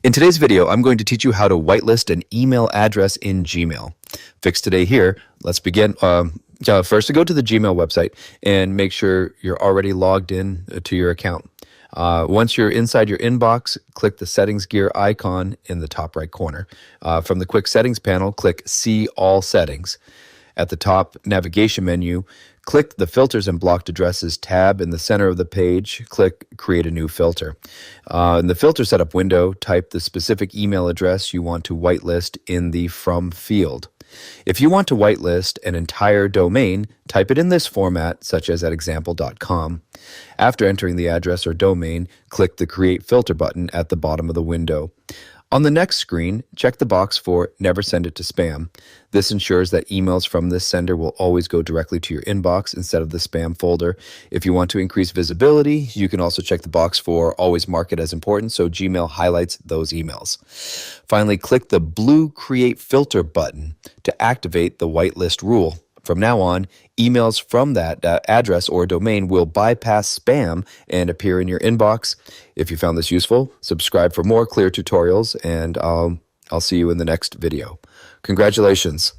In today's video, I'm going to teach you how to whitelist an email address in Gmail. Fix today here. Let's begin. First, to go to the Gmail website and make sure you're already logged in to your account. Once you're inside your inbox, click the settings gear icon in the top right corner. From the quick settings panel, click See All Settings. At the top navigation menu, click the Filters and Blocked Addresses tab in the center of the page. Click Create a New Filter. In the Filter Setup window, type the specific email address you want to whitelist in the From field. If you want to whitelist an entire domain, type it in this format, such as at example.com. After entering the address or domain, click the Create Filter button at the bottom of the window. On the next screen, check the box for Never Send It to Spam. This ensures that emails from this sender will always go directly to your inbox instead of the spam folder. If you want to increase visibility, you can also check the box for Always Mark It as Important so Gmail highlights those emails. Finally, click the blue Create Filter button to activate the whitelist rule. From now on, emails from that address or domain will bypass spam and appear in your inbox. If you found this useful, subscribe for more clear tutorials, and I'll see you in the next video. Congratulations.